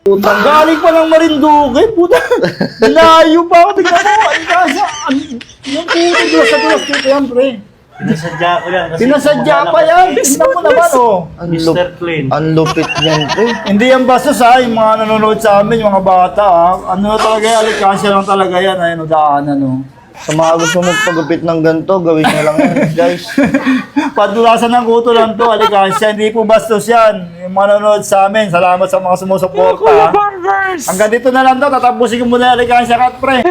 Putang galing pa ng Marinduque, puta. Layo pa ako, tignan mo. Alikasa. Yung puta, dulas dito yan, pre. Pinasadya ko yan. kasi Pinasadya kumakalat pa yan. eh. Tignan mo naman, oh. Mr. Clean. Ang lupit niyan, pre. Hindi yan bastos ha, yung mga nanonood sa amin, yung mga bata ha. Ano talaga yan, alikansya lang talaga yan, ayun, daanan no. Sa mga gusto magpagupit ng ganito, gawin nyo lang yan, guys. Padulasan ng kuto lang to, alikansya, hindi po bastos yan. Yung mga nanonood sa amin, salamat sa mga sumusuporta ha. Hanggang dito na lang to, tatapusin ko muna yung alikansya kat pre.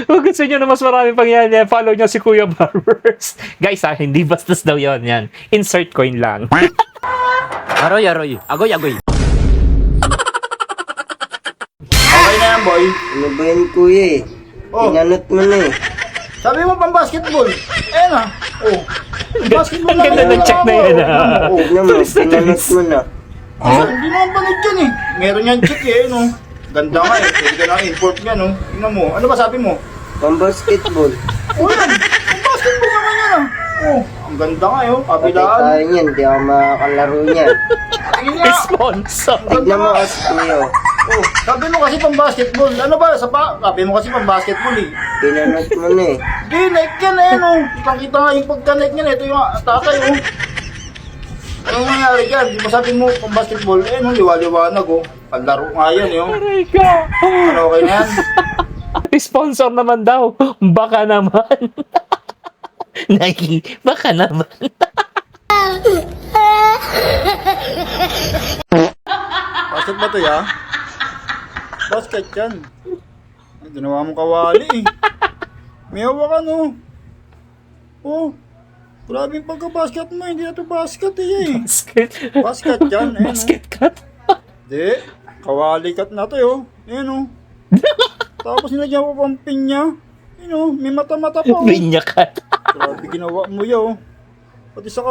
Kung gusto nyo na mas marami pang yan, follow nyo si Kuya Barbers. Guys hindi bastos daw yon yan. Insert coin lang. Aroy, aroy. Agoy, agoy. Okay na yan boy. Ano ba yan, kuya eh? Oh. Pinanot mo na eh. Sabi mo pang basketball. Ayan ha. Oh. Basketball Ang ganda ng check na yan ha. Oh, tignan mo, pinanot mo na. Hindi naman panood yan eh. Meron yan chick eh, no. Ganda nga eh. Pwede ka na import nga no. Tingnan mo. Ano ba sabi mo? Pang-basketball. Oh yan. Ang basketball naman yan ah. Oh. Ang ganda nga yun. Patay Kabilaan. tayo niyan, di ako makakalaro niyan. Tingin nga. Sponsor. Tignan mo kasi, kuya. Oh. Sabi mo kasi pang basketball. Ano ba? Sabi mo kasi pang basketball eh. Pinanot mo na eh. Di, like yan eh no. Kitang-kita nga yung pagka-like niyan. Ito yung tatay oh. Ano nangyari dyan? Di ba sabi mo pang basketball? Eh no, liwa-liwanag oh. Panlaro nga yan eh oh. Aray ka. Ano okay na yan? Sponsor naman daw. Baka naman. Nike, baka naman. Basket ba to ya? Basket yan. Ay, ginawa mong kawali eh. May hawa ka no. Oh. Grabe yung pagka-basket mo. Hindi na to basket eh. Basket. Basket yan. Ayan, Basket cut. Di. Kawali kat na to oh. Ayan oh. Tapos nilagyan ko pang pinya. Ayan oh. May mata-mata pa oh. Binya cut. Grabe ginawa mo yaw. Pati sa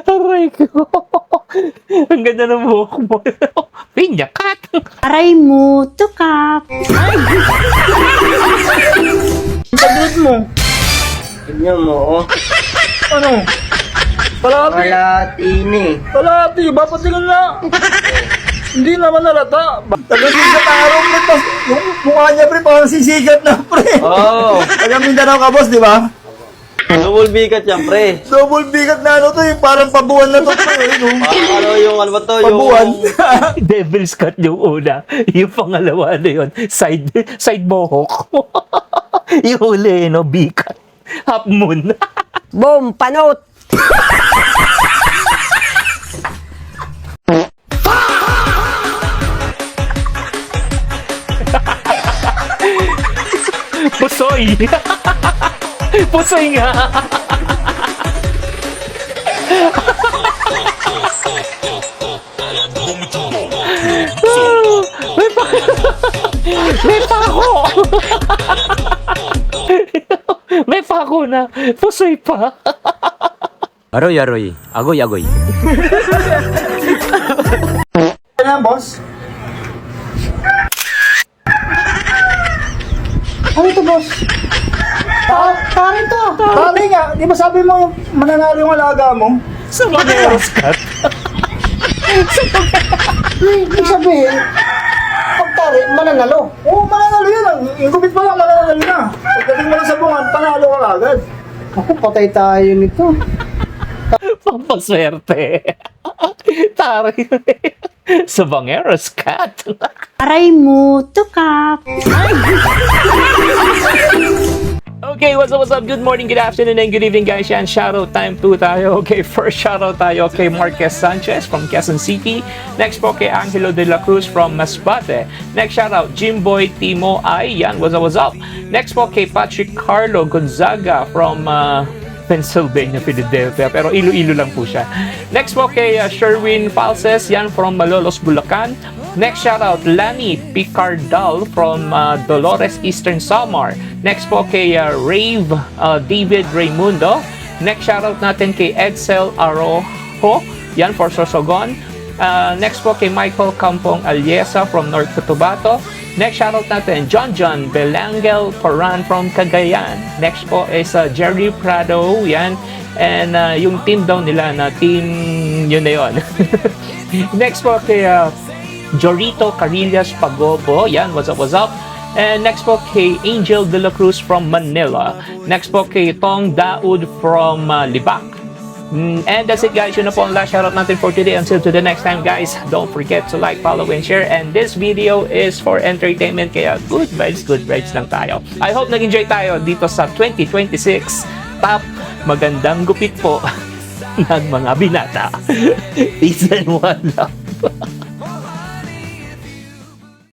Aray ko. Ang ganda ng buhok mo. Binya cut. Aray mo, tukap. kabit mo. Tignan mo, oh. Ano? Palati. Malati na eh. Palati. Bapatingan na. Hindi naman nalata. Tagang sa tarong pre. Yung mukha niya pre parang sisigat na pre. Oo. Tagang Mindanao ka boss di ba? Double bigat yan, pre. Double bigat na ano to yung parang pabuwan na to pre. No? Ano yung ano ba to? Pabuwan. Devil's cut yung una. Yung pangalawa na yun. Side mohawk. Yung huli, no? Bikat. Half moon. Boom, panot. Pusoy. Pusoy nga. May pako. May pako na. Pusoy pa. Aroy, aroy. Agoy, agoy. Ano yan boss? Ano ito boss? Tari to. Tari nga. Di ba sabi mo mananalo yung alaga mo? Sa Maneros cut. Ibig sabihin, pag tari, mananalo. Oo, mananalo yun. Yung gupit pa lang, mananalo na. Pagdating mo lang sa bungan, panalo ka agad. Ako, patay tayo nito. Pampaswerte. Tari. Sa Bangeros cut. Aray mo, tukap. Okay, what's up? Good morning, good afternoon, and good evening, guys. Yan, shoutout time po tayo. Okay, first shoutout tayo kay Marquez Sanchez from Quezon City. Next po kay Angelo de la Cruz from Masbate. Next shoutout, Jimboy Timo Ay. Yan, what's up? Next po kay Patrick Carlo Gonzaga from Pennsylvania, Philadelphia. Pero Iloilo lang po siya. Next po kay Sherwin Falses. Yan, from Malolos, Bulacan. Next shoutout, Lani Picardal from Dolores, Eastern Samar. Next po kay Rave David Raimundo. Next shoutout natin kay Edsel Arojo. Yan, for Sorsogon. Next po kay Michael Campong Aliesa from North Cotabato. Next shoutout natin, John Belangel Paran from Cagayan. Next po is Jerry Prado. Yan. And yung team daw nila na team yun na yun. Next po kay Jorito Carillas Pagobo. Yan, what's up, what's up? And next po kay Angel De La Cruz from Manila. Next po kay Tong Daud from Libak. And that's it, guys. Yun na po ang last shoutout natin for today. Until to the next time, guys, don't forget to like, follow, and share. And this video is for entertainment, kaya good vibes lang tayo. I hope nag-enjoy tayo dito sa 2026 Top Magandang Gupit po ng mga binata. Peace and one love.